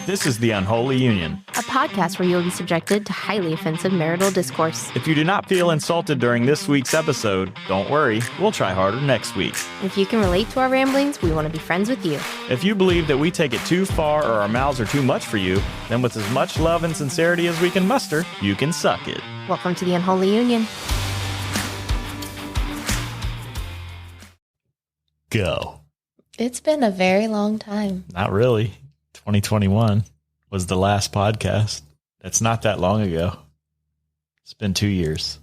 This is The Unholy Union, a podcast where you'll be subjected to highly offensive marital discourse. If you do not feel insulted during this week's episode, don't worry, we'll try harder next week. If you can relate to our ramblings, we want to be friends with you. If you believe that we take it too far or our mouths are too much for you, then with as much love and sincerity as we can muster, you can suck it. Welcome to The Unholy Union. Go. It's been a very long time. Not really. 2021 was the last podcast. That's not that long ago. It's been 2 years.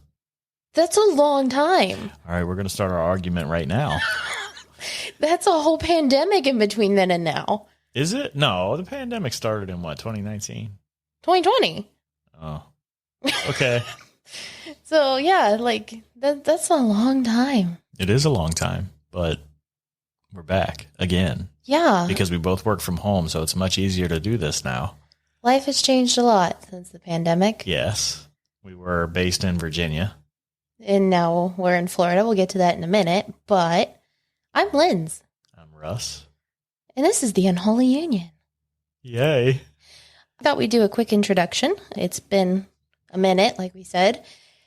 That's a long time. All right, we're going to start our argument right now. That's a whole pandemic in between then and now. Is it? No, the pandemic started in what, 2019? 2020. Oh, okay. So, yeah, like, that's a long time. It is a long time, but we're back again. Yeah. Because we both work from home, so it's much easier to do this now. Life has changed a lot since the pandemic. Yes. We were based in Virginia. And now we're in Florida. We'll get to that in a minute. But I'm Lindz. I'm Russ. And this is The Unholy Union. Yay. I thought we'd do a quick introduction. It's been a minute, like we said.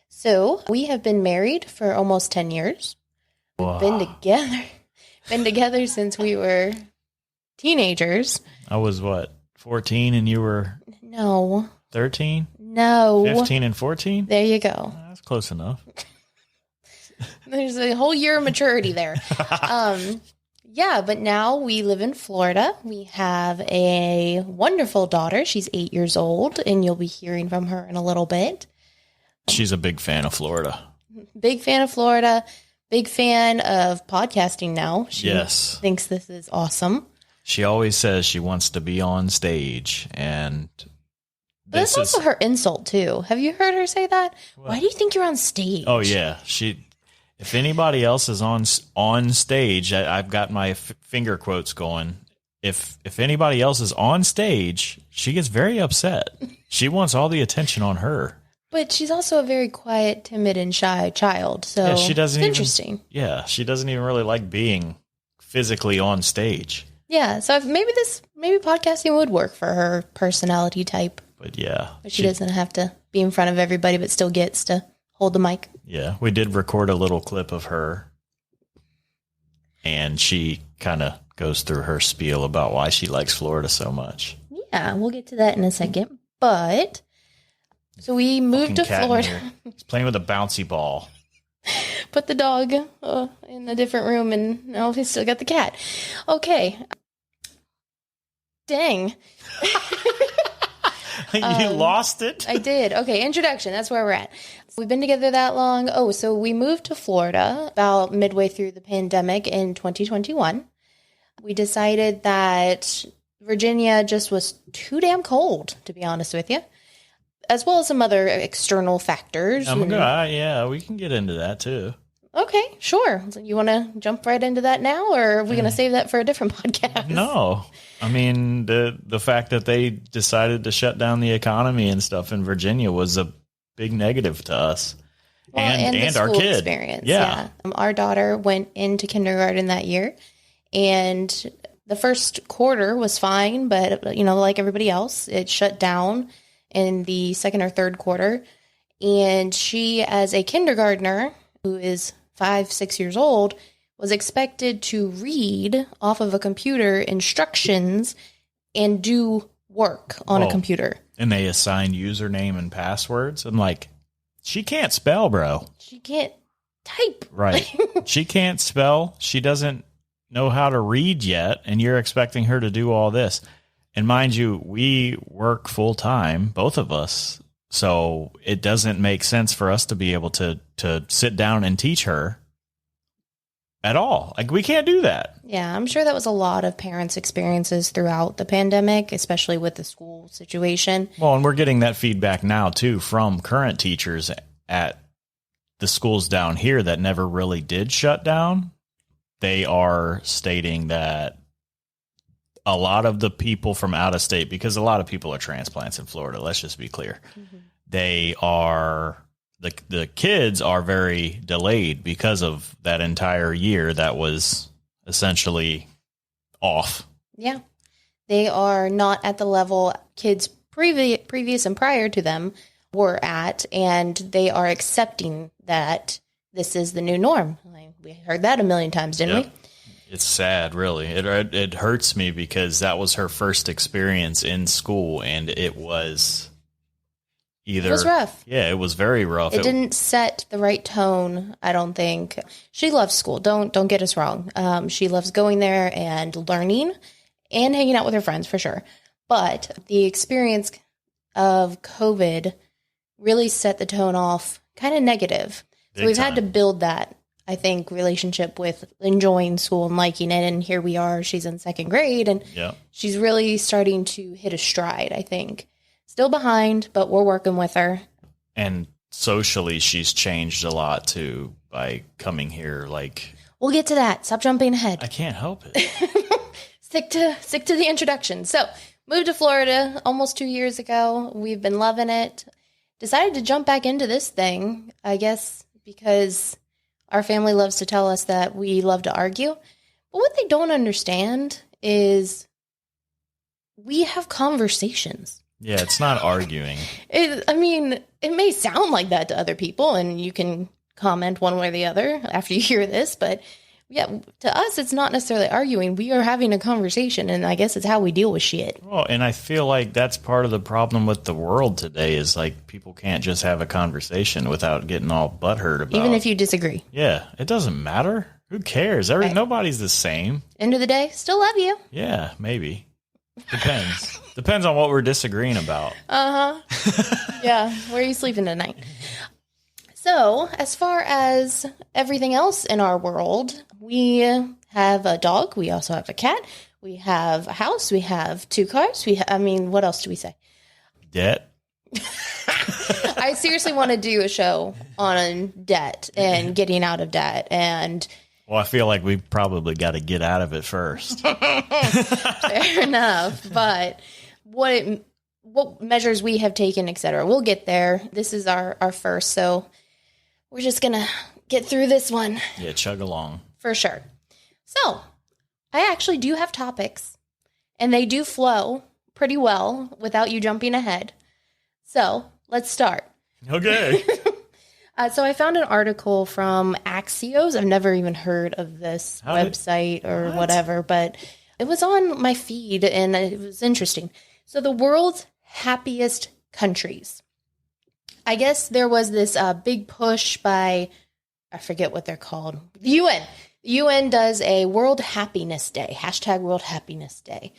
So we have been married for almost 10 years. Wow. Been together since we were teenagers. I was what, 14 and you were? No. 13? No. 15 and 14? There you go. That's close enough. There's a whole year of maturity there. Yeah, but now we live in Florida. We have a wonderful daughter. She's 8 years old, and you'll be hearing from her in a little bit. She's a big fan of Florida. Big fan of Florida. Big fan of podcasting now. She thinks this is awesome. She always says she wants to be on stage, and but that's also her insult too. Have you heard her say that? What? Why do you think you're on stage? Oh yeah, if anybody else is on stage, I've got my finger quotes going. If anybody else is on stage, she gets very upset. She wants all the attention on her. But she's also a very quiet, timid, and shy child. So she doesn't it's interesting. She doesn't even really like being physically on stage. Yeah, so maybe podcasting would work for her personality type. But yeah. But she doesn't have to be in front of everybody, but still gets to hold the mic. Yeah, we did record a little clip of her. And she kind of goes through her spiel about why she likes Florida so much. Yeah, we'll get to that in a second. But so we moved to Florida. He's playing with a bouncy ball. Put the dog in a different room, and now he's still got the cat. Okay. Dang. You lost it? I did. Okay, introduction. That's where we're at. We've been together that long. Oh, so we moved to Florida about midway through the pandemic in 2021. We decided that Virginia just was too damn cold, to be honest with you, as well as some other external factors. Yeah, we can get into that too. Okay, sure. So you want to jump right into that now, or are we going to save that for a different podcast? No. I mean, the fact that they decided to shut down the economy and stuff in Virginia was a big negative to us. Well, and our kid experience. Yeah. Our daughter went into kindergarten that year, and the first quarter was fine, but like everybody else, it shut down in the second or third quarter. And she, as a kindergartner who is 5-6 years old, was expected to read off of a computer instructions and do work on a computer. And they assign username and passwords. I'm like, she can't spell, bro. She can't type. Right. She can't spell. She doesn't know how to read yet. And you're expecting her to do all this. And mind you, we work full time, both of us. So it doesn't make sense for us to be able to sit down and teach her at all. Like, we can't do that. Yeah, I'm sure that was a lot of parents' experiences throughout the pandemic, especially with the school situation. Well, and we're getting that feedback now, too, from current teachers at the schools down here that never really did shut down. They are stating that a lot of the people from out of state, because a lot of people are transplants in Florida, let's just be clear. Mm-hmm. They are, the kids are very delayed because of that entire year that was essentially off. Yeah. They are not at the level kids previous and prior to them were at, and they are accepting that this is the new norm. We heard that a million times, didn't we? It's sad, really. It hurts me because that was her first experience in school, and it was it was rough. Yeah, it was very rough. It didn't set the right tone, I don't think. She loves school. Don't get us wrong. She loves going there and learning and hanging out with her friends for sure. But the experience of COVID really set the tone off kind of negative. So we've had to build that, I think, relationship with enjoying school and liking it. And here we are. She's in second grade, and she's really starting to hit a stride, I think. Still behind, but we're working with her. And socially, she's changed a lot, too, by coming here. We'll get to that. Stop jumping ahead. I can't help it. Stick to the introduction. So, moved to Florida almost 2 years ago. We've been loving it. Decided to jump back into this thing, I guess, because our family loves to tell us that we love to argue. But what they don't understand is we have conversations. Yeah, it's not arguing. It may sound like that to other people, and you can comment one way or the other after you hear this, but yeah, to us, it's not necessarily arguing. We are having a conversation, and I guess it's how we deal with shit. Well, and I feel like that's part of the problem with the world today is people can't just have a conversation without getting all butthurt about it. Even if you disagree. Yeah, it doesn't matter. Who cares? Right. Nobody's the same. End of the day, still love you. Yeah, maybe. Depends. Depends on what we're disagreeing about. Yeah, where are you sleeping tonight? So, as far as everything else in our world, we have a dog. We also have a cat. We have a house. We have 2 cars. What else do we say? Debt. I seriously want to do a show on debt and getting out of debt. Well, I feel like we probably got to get out of it first. Fair enough. But what measures we have taken, et cetera, we'll get there. This is our first, so we're just going to get through this one. Yeah, chug along. For sure. So, I actually do have topics, and they do flow pretty well without you jumping ahead. So, let's start. Okay. So, I found an article from Axios. I've never even heard of this website or whatever, but it was on my feed, and it was interesting. So, the world's happiest countries. I guess there was this big push by, I forget what they're called, the UN. The UN does a World Happiness Day, hashtag World Happiness Day.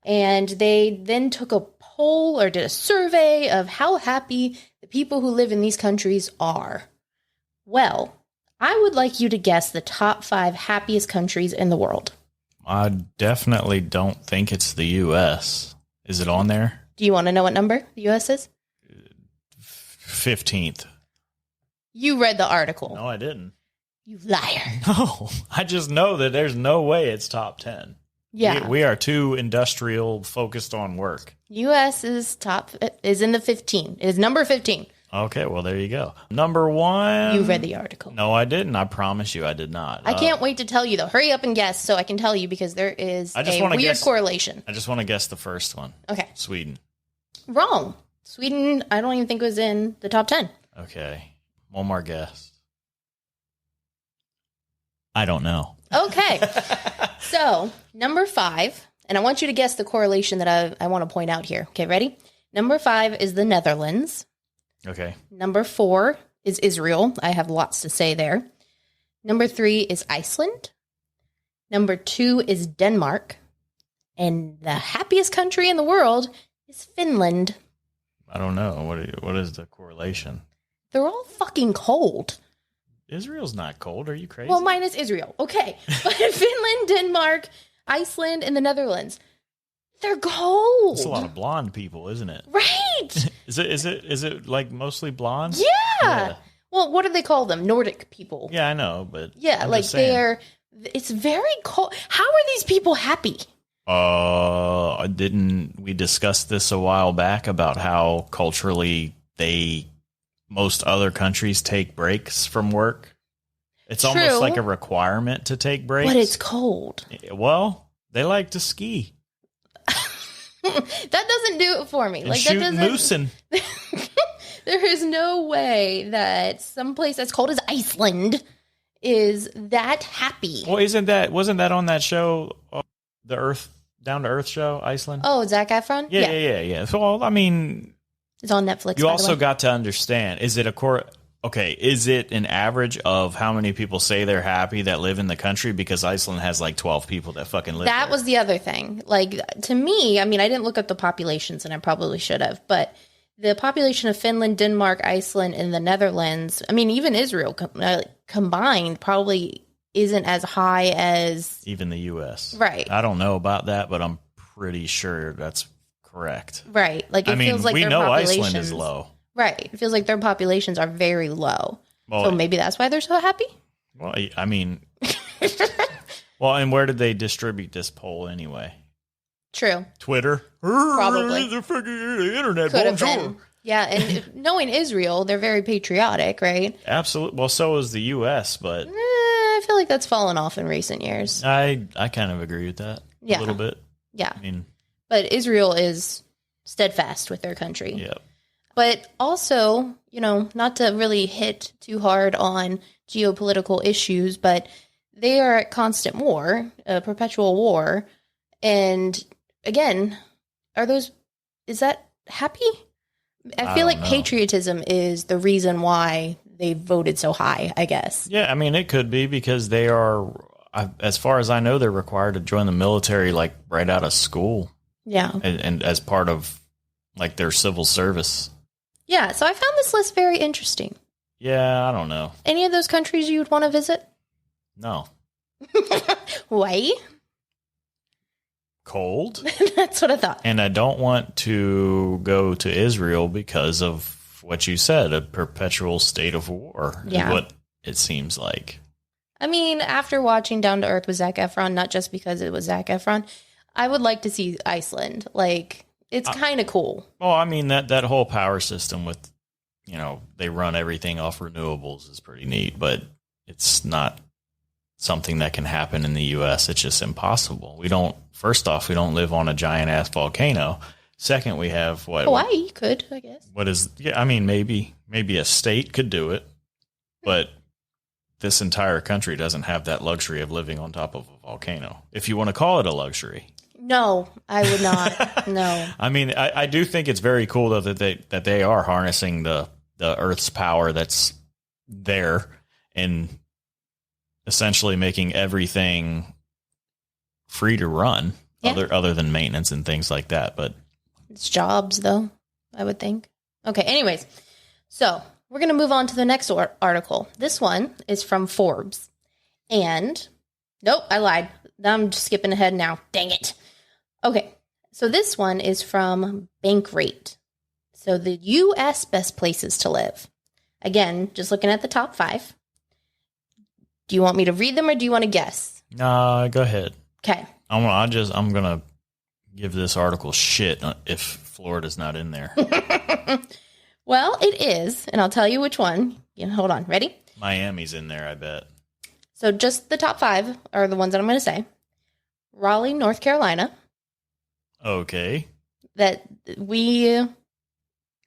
And they then took a poll or did a survey of how happy the people who live in these countries are. Well, I would like you to guess the top 5 happiest countries in the world. I definitely don't think it's the U.S. Is it on there? Do you want to know what number the U.S. is? 15th. You read the article. No, I didn't. You liar. No, I just know that there's no way it's top 10. Yeah. We are too industrial focused on work. U.S. is in the 15. It is number 15. Okay, well, there you go. Number 1. You read the article. No, I didn't. I promise you I did not. I can't wait to tell you, though. Hurry up and guess so I can tell you because there is a weird correlation. I just want to guess the first one. Okay. Sweden. Wrong. Sweden, I don't even think was in the top 10. Okay. One more guess. I don't know. Okay. So, number 5, and I want you to guess the correlation that I want to point out here. Okay, ready? Number 5 is the Netherlands. Okay. Number 4 is Israel. I have lots to say there. Number 3 is Iceland. Number 2 is Denmark. And the happiest country in the world is Finland. I don't know. What is the correlation? They're all fucking cold. Israel's not cold. Are you crazy? Well, minus Israel. Okay. But Finland, Denmark, Iceland, and the Netherlands, they're cold. It's a lot of blonde people, isn't it? Right. Is it like mostly blonde? Yeah. Well, what do they call them? Nordic people. Yeah, I know, but yeah, like it's very cold. How are these people happy? Didn't we discuss this a while back about how culturally most other countries take breaks from work? It's True. Almost like a requirement to take breaks. But it's cold. Well, they like to ski. That doesn't do it for me. And Like that shooting doesn't. moose and There is no way that someplace as cold as Iceland is that happy. well, wasn't that on that show, the Earth Down to Earth show, Iceland? Oh, Zac Efron? Yeah. So I mean, it's on Netflix. you by also the way. got to understand: is it is it an average of how many people say they're happy that live in the country? Because Iceland has like 12 people that fucking live That there. was the other thing. Like, to me, I mean, I didn't look up the populations, and I probably should have, but the population of Finland, Denmark, Iceland, and the Netherlands, I mean, even Israel combined probably isn't as high as even the U.S. Right. I don't know about that, but I'm pretty sure that's correct. Right. Like, it feels like we their know populations, Iceland is low. Right. It feels like their populations are very low. Well, So maybe that's why they're so happy? Well, I mean, well, and where did they distribute this poll anyway? True. Twitter? Probably. The internet. Could have bonjour. been. Yeah, and knowing Israel, they're very patriotic, right? Absolutely. Well, so is the U.S., but I feel like that's fallen off in recent years. I kind of agree with that Yeah. a little bit. Yeah. I mean, But Israel is steadfast with their country. yeah. But also, not to really hit too hard on geopolitical issues, but they are at constant war, a perpetual war. And again, is that happy? I feel like don't know. patriotism is the reason why they voted so high, I guess. Yeah, I mean, it could be because they are, as far as I know, they're required to join the military like right out of school Yeah. and as part of like their civil service. Yeah. So I found this list very interesting. Yeah, I don't know. Any of those countries you would want to visit? No. Why? Cold. That's what I thought. And I don't want to go to Israel because of what you said, a perpetual state of war. Yeah. Is what it seems like. I mean, after watching Down to Earth with Zac Efron, not just because it was Zac Efron, I would like to see Iceland. Like, it's kind of cool. Well, I mean, that whole power system with, they run everything off renewables is pretty neat, but it's not something that can happen in the U.S. It's just impossible. First off, we don't live on a giant ass volcano. Second, we have Hawaii could, I guess. I mean, maybe a state could do it, but this entire country doesn't have that luxury of living on top of a volcano. If you want to call it a luxury. No, I would not. No. I mean, I do think it's very cool though that they are harnessing the Earth's power that's there and essentially making everything free to run, other than maintenance and things like that. But It's jobs, though, I would think. Okay, anyways. So, we're going to move on to the next article. This one is from Forbes. And, nope, I lied. I'm just skipping ahead now. Dang it. Okay, so this one is from Bankrate. So, the U.S. best places to live. Again, just looking at the top 5. Do you want me to read them or do you want to guess? go ahead. Okay. I'm gonna give this article shit if Florida's not in there. Well, it is, and I'll tell you which one. Hold on. Ready? Miami's in there, I bet. So just the top 5 are the ones that I'm going to say. Raleigh, North Carolina. Okay, That we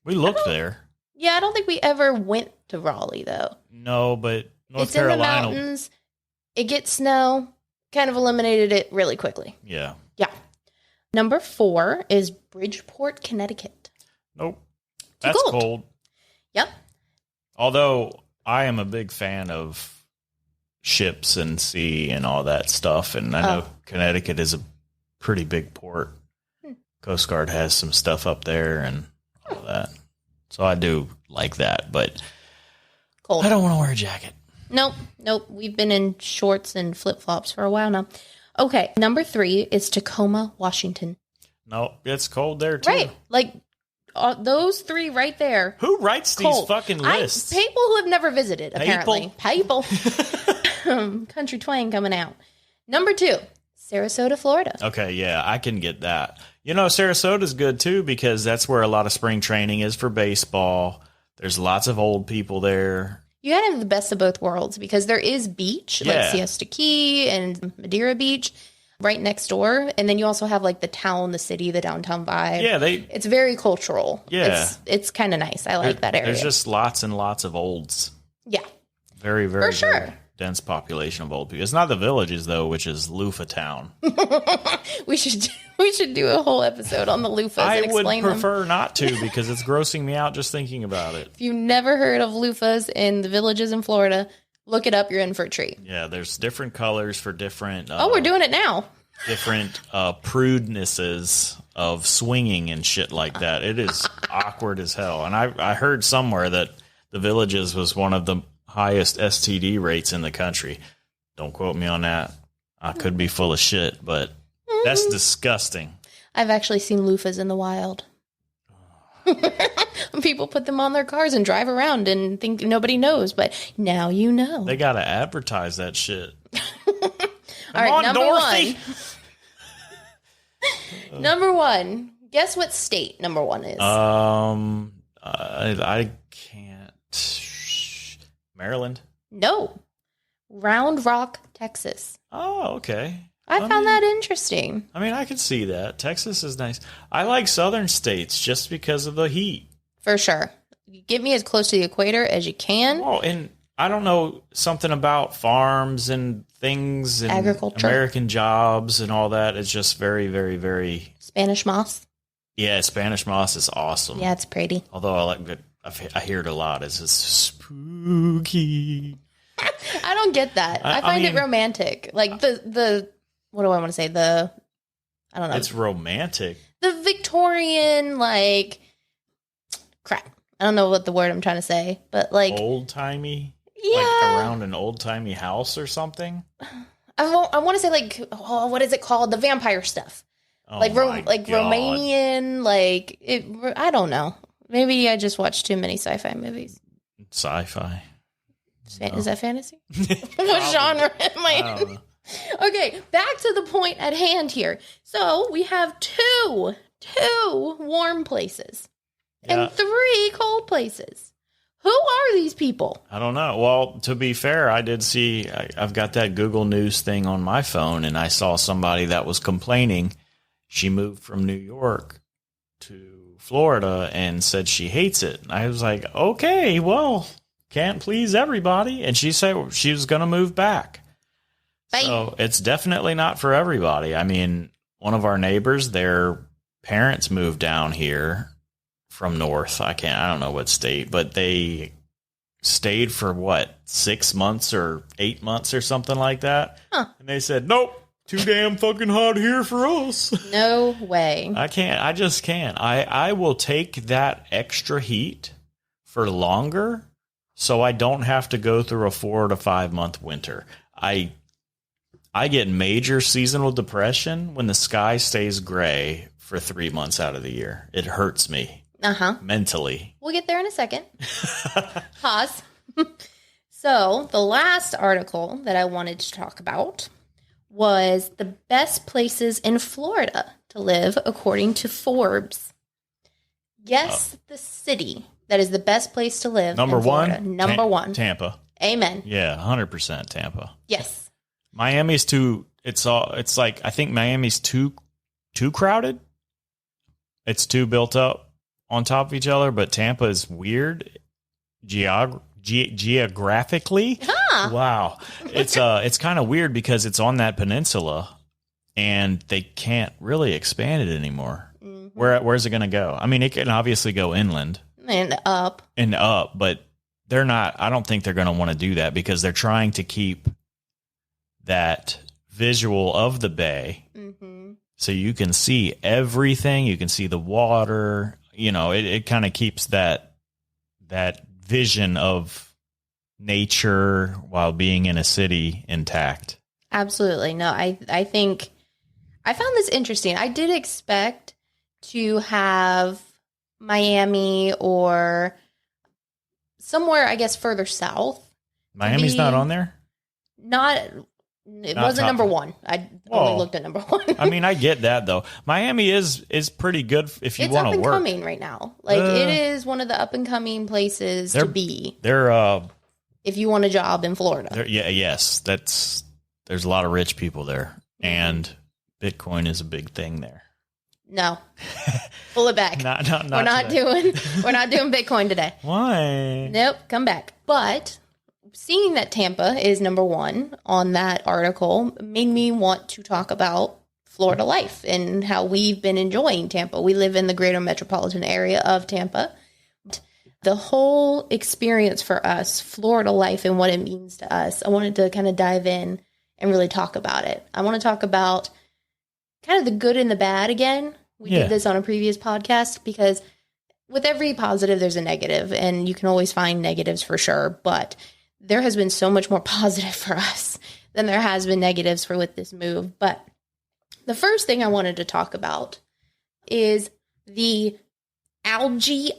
looked there. Yeah, I don't think we ever went to Raleigh, though. No, but North it's Carolina. in the mountains. It gets snow. Kind of eliminated it really quickly. Yeah. Yeah. Number 4 is Bridgeport, Connecticut. Nope. Too That's cold. cold. Yep. Although I am a big fan of ships and sea and all that stuff, and I know Connecticut is a pretty big port. Coast Guard has some stuff up there and all that. So I do like that, but Cold. I don't want to wear a jacket. Nope. We've been in shorts and flip-flops for a while now. Okay, number 3 is Tacoma, Washington. No, it's cold there too. Right. Like, those 3 right there. Who writes these fucking lists? People who have never visited, apparently. People. Country twang coming out. Number 2, Sarasota, Florida. Okay, yeah, I can get that. Sarasota's good too because that's where a lot of spring training is for baseball. There's lots of old people there. You gotta have the best of both worlds because there is beach, like Yeah. Siesta Key and Madeira Beach. right next door. And then you also have like the town, the city, the downtown vibe. Yeah, it's very cultural. Yeah. It's kind of nice. I like that area. There's just lots and lots of olds. Yeah. Very, very, For sure. very dense population of old people. It's not the Villages, though, which is Loofah Town. We should do a whole episode on the loofahs and explain them. I would prefer not to because it's grossing me out just thinking about it. If you've never heard of loofahs in the Villages in Florida, look it up. You're in for a treat. Yeah, there's different colors for different... we're doing it now. Different prudenesses of swinging and shit like that. It is awkward as hell. And I heard somewhere that the Villages was one of the highest STD rates in the country. Don't quote me on that. I could be full of shit, but that's disgusting. I've actually seen loofahs in the wild. People put them on their cars and drive around and think nobody knows, but now you know. They got to advertise that shit. All right, number Dorothy. One. Number one. Guess what state number one is? I can't. Maryland? No. Round Rock, Texas. Oh, okay. I found that interesting. I mean, I could see that. Texas is nice. I like southern states just because of the heat. For sure. Get me as close to the equator as you can. Oh, and I don't know, something about farms and things and agriculture, American jobs and all that. It's just very, very, very... Spanish moss? Yeah, Spanish moss is awesome. Yeah, it's pretty. Although I hear it a lot. It's just spooky. I don't get that. I find it romantic. Like the what do I want to say? I don't know. It's romantic. The Victorian, like, crap. I don't know what the word I'm trying to say, but like old timey. Yeah, like around an old timey house or something. I want to say like, what is it called? The vampire stuff. Oh like God. Romanian, like it. I don't know. Maybe I just watched too many sci-fi movies. Sci-fi. No. Is that fantasy? What genre am I in? Okay, back to the point at hand here. So we have two warm places and 3 cold places. Who are these people? I don't know. Well, to be fair, I did see, I've got that Google News thing on my phone, and I saw somebody that was complaining. She moved from New York to Florida and said she hates it. And I was like, okay, well, can't please everybody. And she said she was going to move back. Bye. So it's definitely not for everybody. I mean, one of our neighbors, their parents moved down here from north. I don't know what state, but they stayed for 6 months or 8 months or something like that. Huh. And they said, nope, too damn fucking hot here for us. No way. I can't. I just can't. I will take that extra heat for longer so I don't have to go through a 4 to 5 month winter. I get major seasonal depression when the sky stays gray for 3 months out of the year. It hurts me. Mentally. We'll get there in a second. Pause. So the last article that I wanted to talk about was the best places in Florida to live according to Forbes. Guess the city that is the best place to live Number in Florida. one? Number one. Tampa. Amen. Yeah, 100% Tampa. Yes. Miami's it's like, I think Miami's too crowded. It's too built up on top of each other, but Tampa is weird geographically. Huh. Wow. It's kind of weird because it's on that peninsula and they can't really expand it anymore. Mm-hmm. Where's it going to go? I mean, it can obviously go inland and up, but they're not, I don't think they're going to want to do that because they're trying to keep that visual of the bay. Mm-hmm. So you can see everything. You can see the water. You know, it kind of keeps that vision of nature while being in a city intact. Absolutely. No, I think I found this interesting. I did expect to have Miami or somewhere, I guess, further south. Miami's not on there? It wasn't number one. I only looked at number one. I mean, I get that, though. Miami is pretty good if you want to work. It's up and coming right now. Like, it is one of the up and coming places to be. If you want a job in Florida. Yes. There's a lot of rich people there. And Bitcoin is a big thing there. No. Pull it back. We're not doing Bitcoin today. Why? Nope, come back. But seeing that Tampa is number one on that article made me want to talk about Florida life and how we've been enjoying Tampa. We live in the greater metropolitan area of Tampa. The whole experience for us, Florida life and what it means to us, I wanted to kind of dive in and really talk about it. I want to talk about kind of the good and the bad again. We did this on a previous podcast because with every positive, there's a negative, and you can always find negatives for sure. But there has been so much more positive for us than there has been negatives for with this move. But the first thing I wanted to talk about is the algae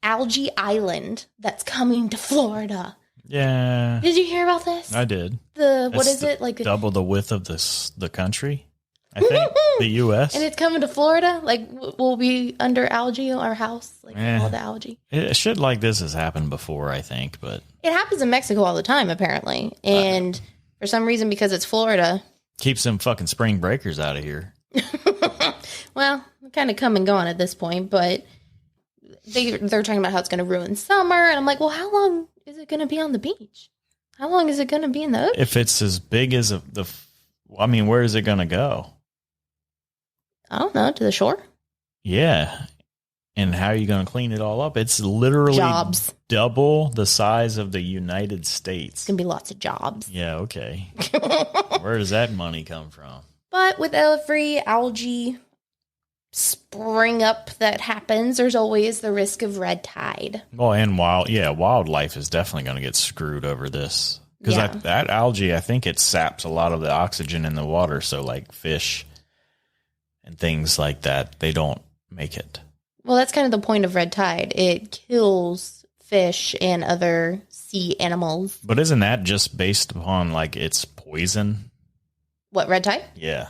island that's coming to Florida. Yeah. Did you hear about this? I did. What is it? Like double the width of the country? I think the U.S. And it's coming to Florida. Like we'll be under algae, our house, like all the algae. Shit like this has happened before, I think, but it happens in Mexico all the time, apparently. And for some reason, because it's Florida, keeps them fucking spring breakers out of here. Well, kind of come and gone at this point, but they're talking about how it's going to ruin summer, and I'm like, well, how long is it going to be on the beach? How long is it going to be in the ocean? If it's as big as where is it going to go? I don't know, to the shore? Yeah. And how are you going to clean it all up? It's literally jobs. Double the size of the United States. It's going to be lots of jobs. Yeah, okay. Where does that money come from? But with every algae spring up that happens, there's always the risk of red tide. Well, and wildlife is definitely going to get screwed over this. Because that algae, I think it saps a lot of the oxygen in the water. So like fish and things like that, they don't make it. Well, that's kind of the point of red tide. It kills fish and other sea animals. But isn't that just based upon like its poison? What, red tide? Yeah.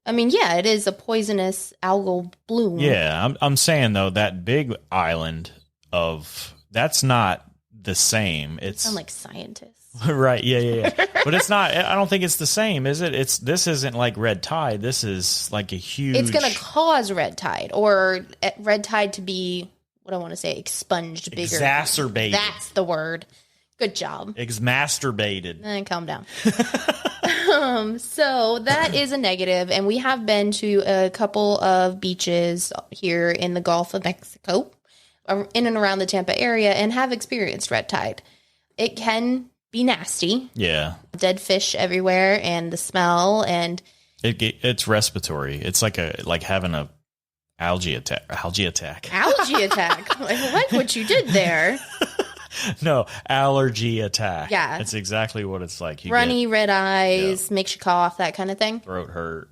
I mean, yeah, it is a poisonous algal bloom. Yeah, I'm saying though that big island that's not the same. It sound like scientists. Right, yeah. But it's not, I don't think it's the same, is it? This isn't like red tide. This is like a huge... It's going to cause red tide, or red tide to be, what I want to say, expunged bigger. Exacerbated. That's the word. Good job. Exmasturbated. Calm down. So that is a negative, and we have been to a couple of beaches here in the Gulf of Mexico, in and around the Tampa area, and have experienced red tide. It can be nasty. Yeah. Dead fish everywhere, and the smell, and it's respiratory. It's like having a algae attack. Algae attack. I like what you did there. No, allergy attack. Yeah. It's exactly what it's like. You Runny, red eyes, makes you cough, that kind of thing. Throat hurt.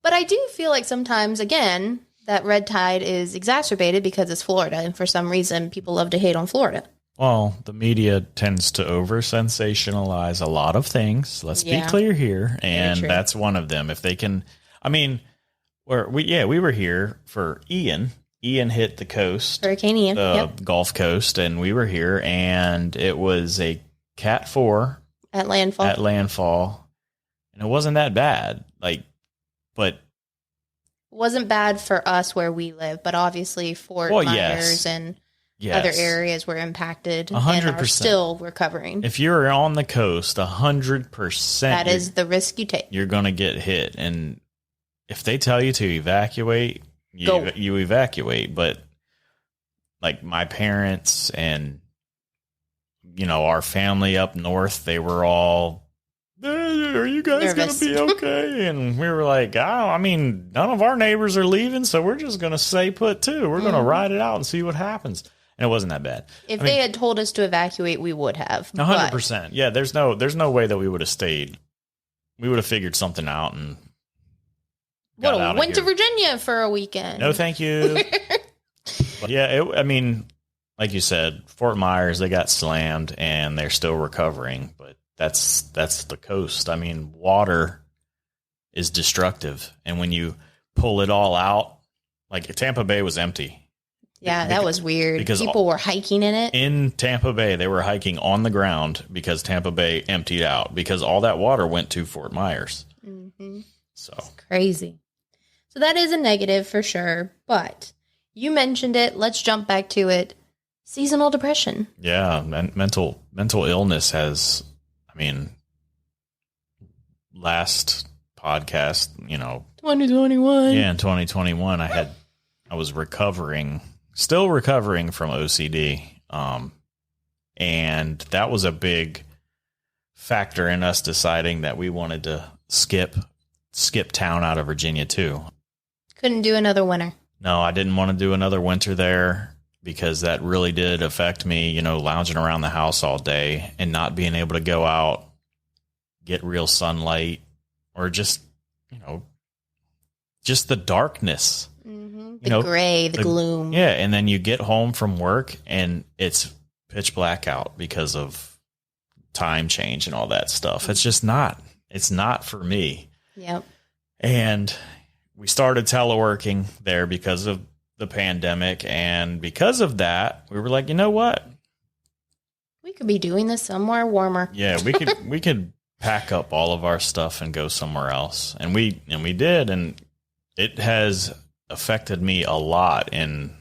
But I do feel like sometimes, again, that red tide is exacerbated because it's Florida, and for some reason, people love to hate on Florida. Well, the media tends to over-sensationalize a lot of things. Let's be clear here, and that's one of them. If they can, I mean, we were here for Ian. Ian hit the coast, Hurricane Ian, the Gulf Coast, and we were here, and it was a Cat 4 at landfall, and it wasn't that bad. But it wasn't bad for us where we live, but obviously Fort Myers and other areas were impacted 100%. And are still recovering. If you're on the coast, 100%, that is the risk you take. You're going to get hit, and if they tell you to evacuate, you evacuate. But like my parents and our family up north, they were all, are you guys going to be okay? And we were like, none of our neighbors are leaving, so we're just going to stay put too. We're going to ride it out and see what happens. And it wasn't that bad. If they had told us to evacuate, we would have. 100%. Yeah, there's no way that we would have stayed. We would have figured something out and went to Virginia for a weekend. No, thank you. But yeah, like you said, Fort Myers, they got slammed and they're still recovering. But that's the coast. I mean, water is destructive, and when you pull it all out, like Tampa Bay was empty. Yeah, that was weird. Because people were hiking in it. In Tampa Bay, they were hiking on the ground because Tampa Bay emptied out because all that water went to Fort Myers. Mm-hmm. So crazy. So that is a negative for sure. But you mentioned it. Let's jump back to it. Seasonal depression. Yeah, mental illness has, I mean, last podcast, 2021. Yeah, in 2021, I was still recovering from OCD. And that was a big factor in us deciding that we wanted to skip town out of Virginia too. Couldn't do another winter. No, I didn't want to do another winter there because that really did affect me, lounging around the house all day and not being able to go out, get real sunlight, or just the darkness. Mm-hmm. The gray, the gloom. Yeah, and then you get home from work and it's pitch black out because of time change and all that stuff. It's just not. It's not for me. Yep. And we started teleworking there because of the pandemic, and because of that, we were like, you know what? We could be doing this somewhere warmer. Yeah, we could pack up all of our stuff and go somewhere else. And we did, and it has affected me a lot in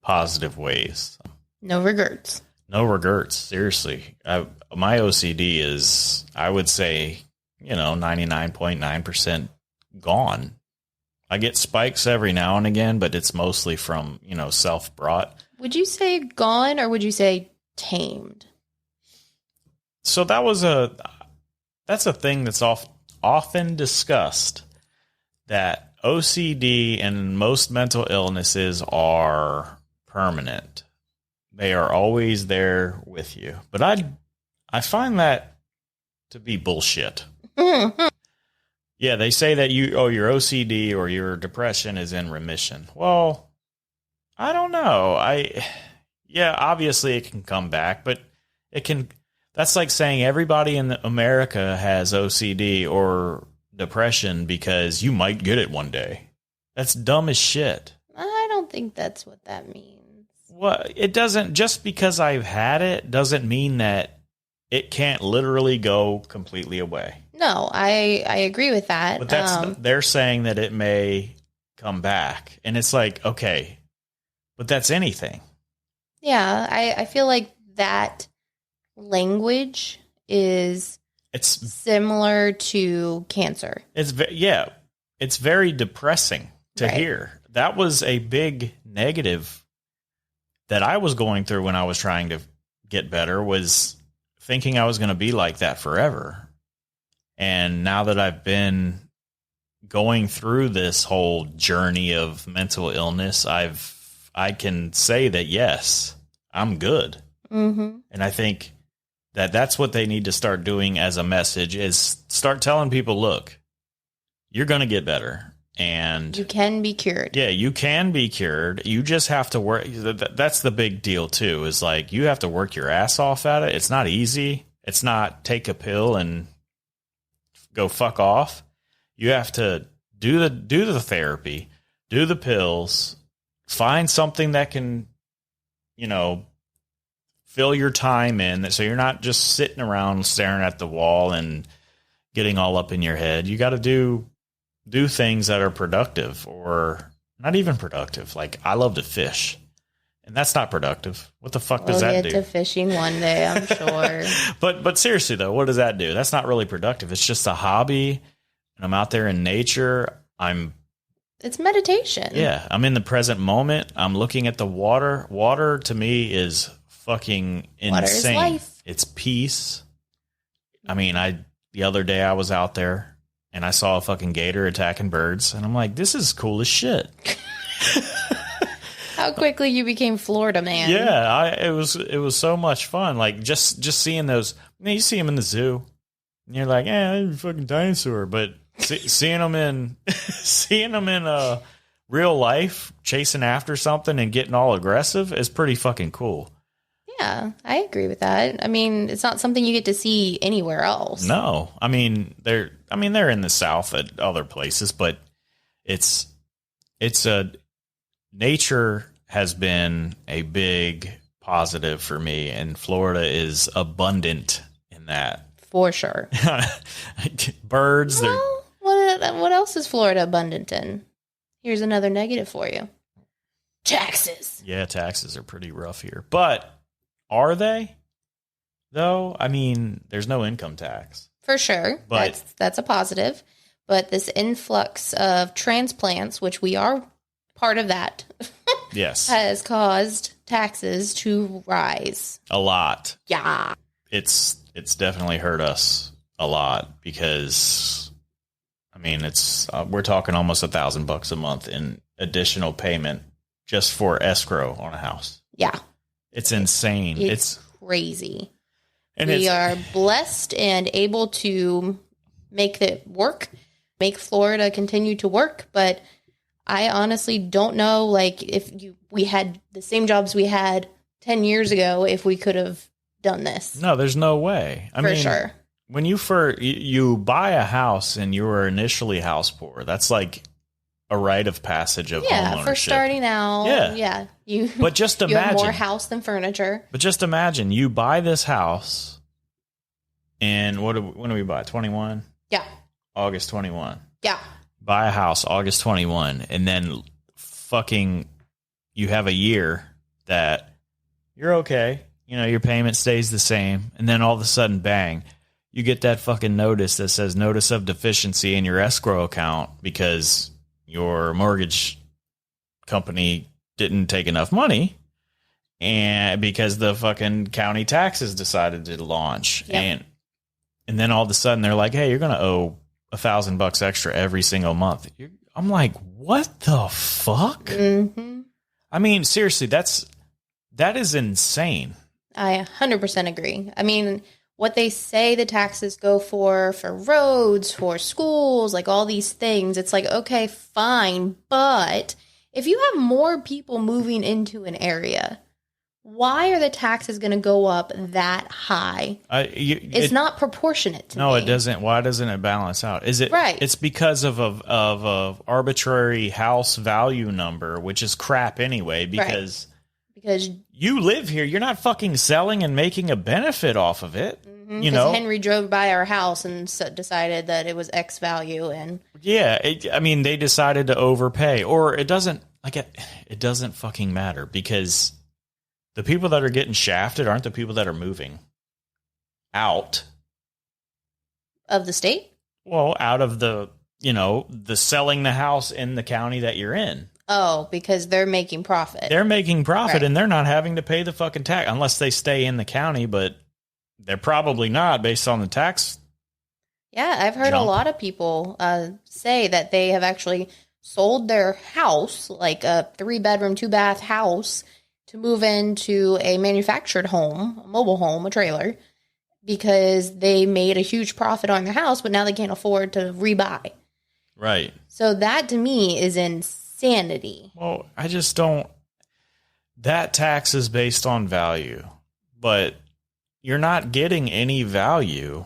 positive ways. No regrets. No regrets. Seriously. My OCD is, I would say, 99.9% gone. I get spikes every now and again, but it's mostly from, self-brought. Would you say gone or would you say tamed? So that's a thing that's often discussed, that OCD and most mental illnesses are permanent. They are always there with you. But I find that to be bullshit. Yeah, they say that your OCD or your depression is in remission. Well, I don't know. Obviously it can come back, but that's like saying everybody in America has OCD or depression because you might get it one day. That's dumb as shit. I don't think that's what that means. Well, it doesn't, just because I've had it doesn't mean that it can't literally go completely away. No, I agree with that. But they're saying that it may come back. And it's like, okay, but that's anything. Yeah, I feel like that language is similar to cancer. It's very depressing to hear. That was a big negative that I was going through when I was trying to get better, was thinking I was going to be like that forever. And now that I've been going through this whole journey of mental illness, I can say that, yes, I'm good. Mm-hmm. And I think that that's what they need to start doing as a message, is start telling people, look, you're going to get better. And you can be cured. Yeah, you can be cured. You just have to work. That's the big deal, too, is like you have to work your ass off at it. It's not easy. It's not take a pill and go fuck off. You have to do the therapy, do the pills, find something that can, fill your time in, so you're not just sitting around staring at the wall and getting all up in your head. You got to do things that are productive, or not even productive. Like, I love to fish, and that's not productive. What the fuck does that do? We'll get to fishing one day, I'm sure. But seriously though, what does that do? That's not really productive. It's just a hobby, and I'm out there in nature. It's meditation. Yeah, I'm in the present moment. I'm looking at the water. Water to me is fucking insane. Water is life. It's peace. I mean, the other day I was out there and I saw a fucking gator attacking birds, and I'm like, this is cool as shit. How quickly you became Florida man. Yeah, it was so much fun. Like just seeing those. You see them in the zoo, and you're like, they're a fucking dinosaur. But seeing them in real life, chasing after something and getting all aggressive is pretty fucking cool. Yeah, I agree with that. I mean, it's not something you get to see anywhere else. No, I mean they're in the South at other places, but nature has been a big positive for me, and Florida is abundant in that. For sure. Birds. Well, what else is Florida abundant in? Here's another negative for you. Taxes. Yeah, taxes are pretty rough here. But are they? Though, I mean, there's no income tax. For sure. But that's a positive. But this influx of transplants, which we are part of that, yes, has caused taxes to rise. A lot. Yeah. It's definitely hurt us a lot because, I mean, we're talking almost $1,000 a month in additional payment just for escrow on a house. Yeah. It's insane. It's crazy. And we are blessed and able to make it work, make Florida continue to work. But I honestly don't know, like, if we had the same jobs we had 10 years ago, if we could have done this. No, there's no way. I mean, for sure. When you buy a house and you were initially house poor, that's like a rite of passage of homeownership. For starting out. Yeah. But just imagine. You have more house than furniture. But just imagine, you buy this house, and when do we buy? 21? Yeah. August 21. Yeah. Buy a house August 21, and then fucking you have a year that you're okay. You know, your payment stays the same, and then all of a sudden, bang, you get that fucking notice that says notice of deficiency in your escrow account because your mortgage company didn't take enough money, and because the fucking county taxes decided to launch. Yep. And then all of a sudden they're like, hey, you're going to owe $1,000 extra every single month. I'm like, what the fuck? Mm-hmm. I mean, seriously, that is insane. I 100% agree. I mean, what they say the taxes go for roads, for schools, like all these things, it's like, okay, fine. But if you have more people moving into an area, why are the taxes going to go up that high? It's not proportionate to me. No, it doesn't. Why doesn't it balance out? Is it right? It's because of a arbitrary house value number, which is crap anyway, because you live here. You're not fucking selling and making a benefit off of it. Mm-hmm, you know, Henry drove by our house and decided that it was X value, and I mean, they decided to overpay, or it doesn't fucking matter because the people that are getting shafted aren't the people that are moving out of the state. Well, out of the selling the house in the county that you're in. Oh, because they're making profit. They're making profit, right. And they're not having to pay the fucking tax unless they stay in the county, but they're probably not based on the tax. Yeah, I've heard a lot of people say that they have actually sold their house, like a 3-bedroom, 2-bath house, to move into a manufactured home, a mobile home, a trailer, because they made a huge profit on their house, but now they can't afford to rebuy. Right. So that to me is insanity. Well, I just don't. That tax is based on value, but you're not getting any value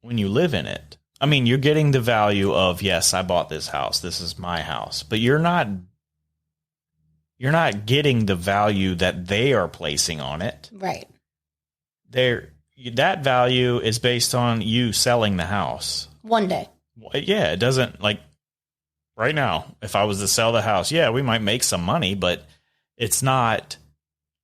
when you live in it. I mean, you're getting the value of, yes, I bought this house. This is my house, but you're not getting the value that they are placing on it. Right. That value is based on you selling the house. One day. Yeah, it doesn't, like, right now, if I was to sell the house, yeah, we might make some money, but it's not,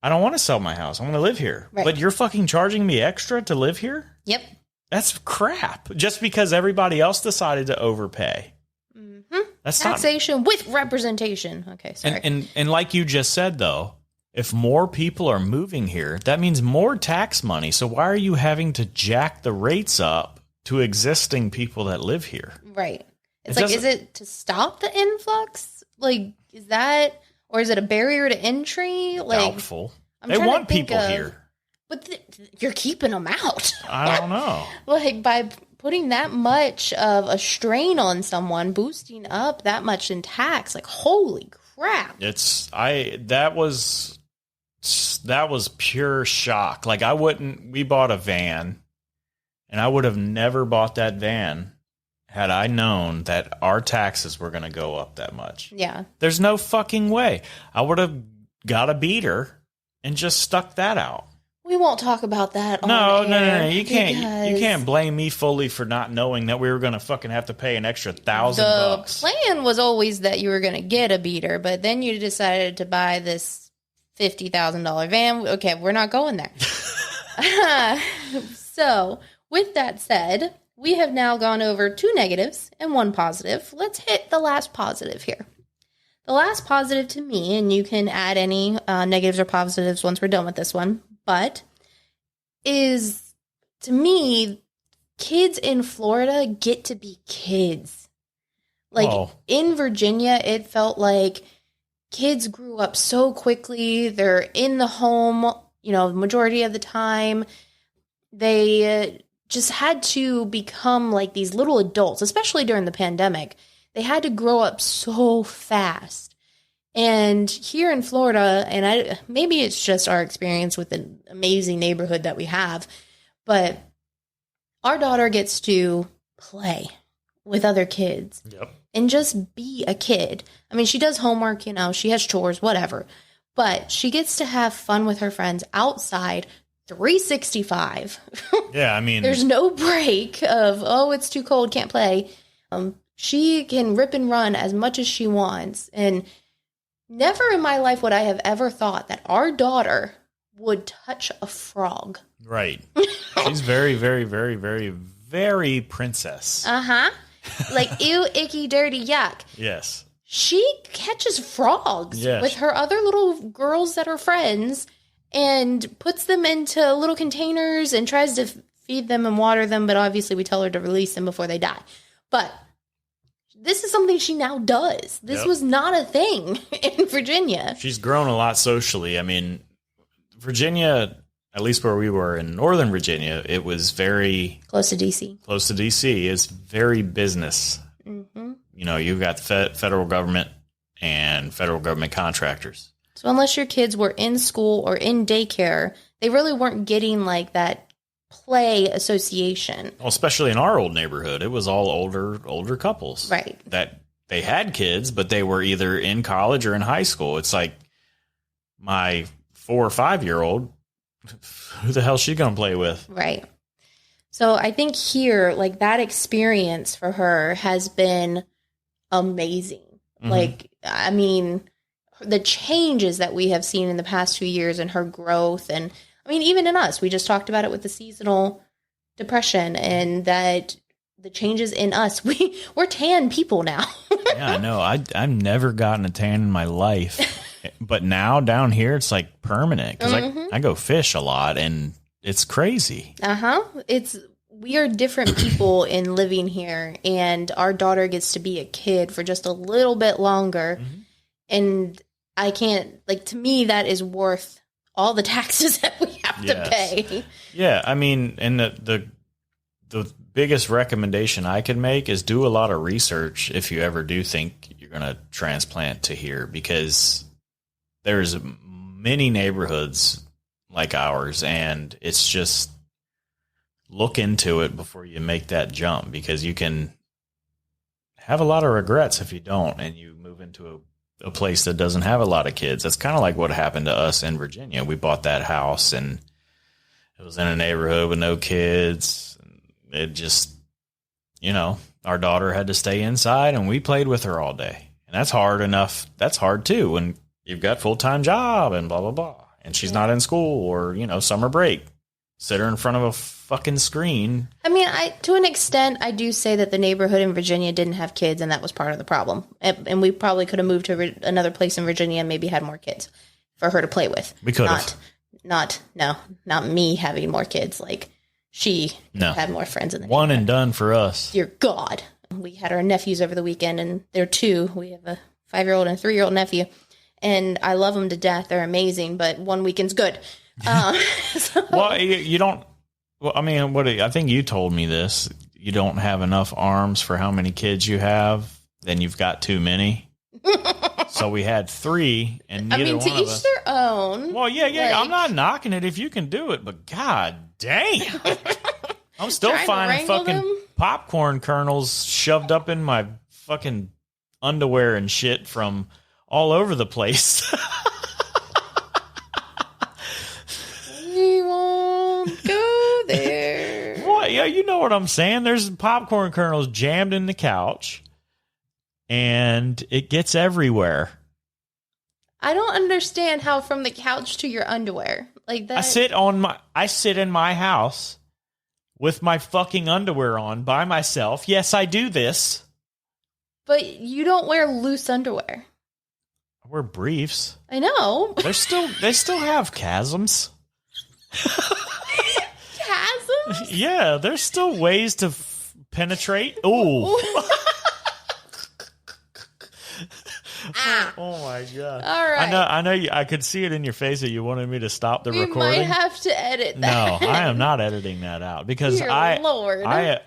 I don't want to sell my house. I want to live here. Right. But you're fucking charging me extra to live here? Yep. That's crap. Just because everybody else decided to overpay. Mm-hmm. That's taxation with representation. Okay, sorry. And like you just said, though, if more people are moving here, that means more tax money. So why are you having to jack the rates up to existing people that live here? Right. It's like, is it to stop the influx? Like, is that, or is it a barrier to entry? Like, doubtful. They want people here. But you're keeping them out. I don't know. Like, by putting that much of a strain on someone, boosting up that much in tax, like, holy crap. That was pure shock. Like, we bought a van, and I would have never bought that van had I known that our taxes were going to go up that much. Yeah. There's no fucking way. I would have got a beater and just stuck that out. We We won't talk about that. No. You because can't blame me fully for not knowing that we were going to fucking have to pay an extra $1,000. The plan was always that you were going to get a beater, but then you decided to buy this $50,000 van. Okay, we're not going there. So, with that said, we have now gone over 2 negatives and 1 positive. Let's hit the last positive here. The last positive to me, and you can add any negatives or positives once we're done with this one, but is, to me, kids in Florida get to be kids. Like, in Virginia, it felt like kids grew up so quickly. They're in the home, the majority of the time. They just had to become like these little adults, especially during the pandemic. They had to grow up so fast. And here in Florida, and maybe it's just our experience with an amazing neighborhood that we have, but our daughter gets to play with other kids and just be a kid. I mean, she does homework, she has chores, whatever, but she gets to have fun with her friends outside 365. Yeah, I mean, there's no break of, it's too cold, can't play. She can rip and run as much as she wants. And never in my life would I have ever thought that our daughter would touch a frog. Right. She's very, very, very, very, very princess. Uh-huh. Like, ew, icky, dirty, yuck. Yes. She catches frogs with her other little girls that are friends and puts them into little containers and tries to feed them and water them. But obviously we tell her to release them before they die. But this is something she now does. This was not a thing in Virginia. She's grown a lot socially. I mean, Virginia, at least where we were in Northern Virginia, it was very... Close to D.C. Close to D.C. It's very business. Mm-hmm. You've got the federal government and federal government contractors. So unless your kids were in school or in daycare, they really weren't getting like that play association. Well, especially in our old neighborhood, it was all older couples. Right. That they had kids, but they were either in college or in high school. It's like my 4 or 5-year-old, who the hell's she going to play with? Right. So I think here, like, that experience for her has been amazing. Mm-hmm. Like, I mean, the changes that we have seen in the past 2 years and her growth, and I mean, even in us, we just talked about it with the seasonal depression and that the changes in us, we're tan people now. Yeah, I know. I've never gotten a tan in my life, but now down here, it's like permanent because I go fish a lot and it's crazy. We are different people in living here, and our daughter gets to be a kid for just a little bit longer. Mm-hmm. And I can't, like, to me, that is worth all the taxes that we have to pay. Yeah, I mean, and the biggest recommendation I could make is do a lot of research if you ever do think you're going to transplant to here, because there's many neighborhoods like ours, and it's just look into it before you make that jump, because you can have a lot of regrets if you don't and you move into a place that doesn't have a lot of kids. That's kind of like what happened to us in Virginia. We bought that house and it was in a neighborhood with no kids. It just, our daughter had to stay inside and we played with her all day. And that's hard enough. That's hard too when you've got full-time job and blah, blah, blah. And she's not in school or, summer break. Sit her in front of a fucking screen. I mean, to an extent, I do say that the neighborhood in Virginia didn't have kids, and that was part of the problem. And we probably could have moved to another place in Virginia and maybe had more kids for her to play with. We could have. Not me having more kids. Like, she had more friends in the One and done for us. Dear God. We had our nephews over the weekend, and they're 2. We have a 5-year-old and a 3-year-old nephew. And I love them to death. They're amazing, but one weekend's good. Well, you don't. Well, I mean, I think you told me this. You don't have enough arms for how many kids you have. Then you've got too many. So we had 3, and neither one of us. To each their own. Well, yeah. Like, I'm not knocking it if you can do it, but god damn, I'm still finding fucking popcorn kernels shoved up in my fucking underwear and shit from all over the place. Yeah, you know what I'm saying. There's popcorn kernels jammed in the couch, and it gets everywhere. I don't understand how from the couch to your underwear. Like that. I sit in my house with my fucking underwear on by myself. Yes, I do this. But you don't wear loose underwear. I wear briefs. I know. They still have chasms. Chasms? Yeah, there's still ways to penetrate. Ooh. Oh my god! All right, I know. I could see it in your face that you wanted me to stop the recording. We might have to edit that. No, I am not editing that out because Dear Lord. I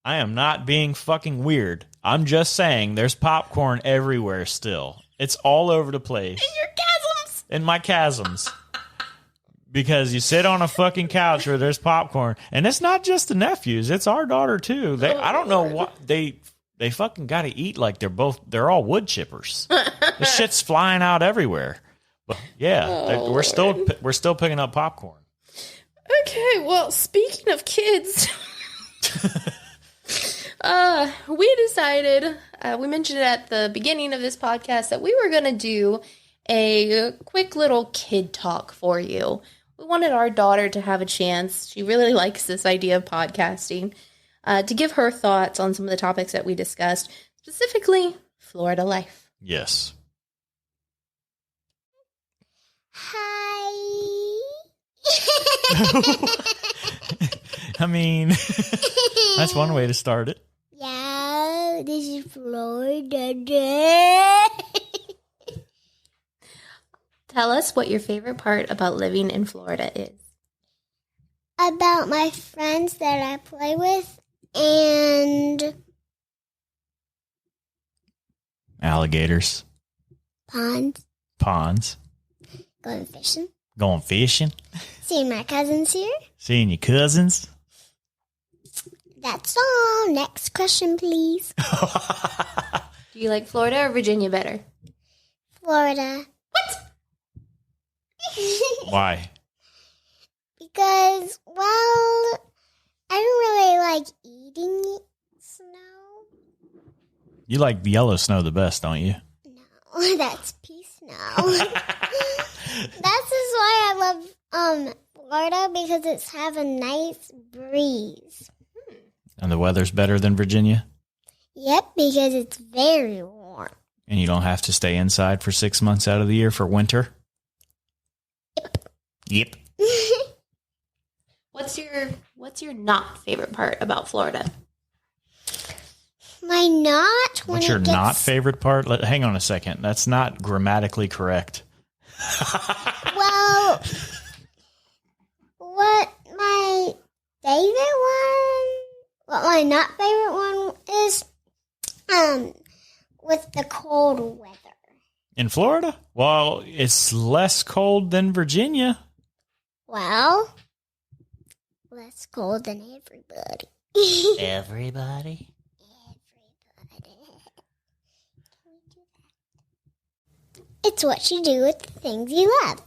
am not being fucking weird. I'm just saying there's popcorn everywhere still. It's all over the place. In your chasms. In my chasms. Because you sit on a fucking couch where there's popcorn, and it's not just the nephews; it's our daughter too. I don't know what they fucking got to eat like they're all wood chippers. The shit's flying out everywhere. But yeah, we're still picking up popcorn. Okay, well, speaking of kids, we decided, we mentioned it at the beginning of this podcast, that we were going to do a quick little kid talk for you. We wanted our daughter to have a chance. She really likes this idea of podcasting. To give her thoughts on some of the topics that we discussed, specifically Florida life. Yes. Hi. I mean, that's one way to start it. Yeah, this is Florida Day. Tell us what your favorite part about living in Florida is. About my friends that I play with and Alligators. Ponds. Going fishing. Seeing my cousins here. Seeing your cousins. That's all. Next question, please. Do you like Florida or Virginia better? Florida. What? Why? Because, well, I don't really like eating snow. You like the yellow snow the best, don't you? No, that's pea snow. That's just why I love Florida, because it's have a nice breeze. And the weather's better than Virginia? Yep, because it's very warm. And you don't have to stay inside for 6 months out of the year for winter? Yep. What's your not favorite part about Florida? My not when What's your not favorite part? Hang on a second. That's not grammatically correct. Well, what my not favorite one is, with the cold weather. In Florida? Well, it's less cold than Virginia. Well, less cold than everybody. Everybody? It's what you do with the things you love.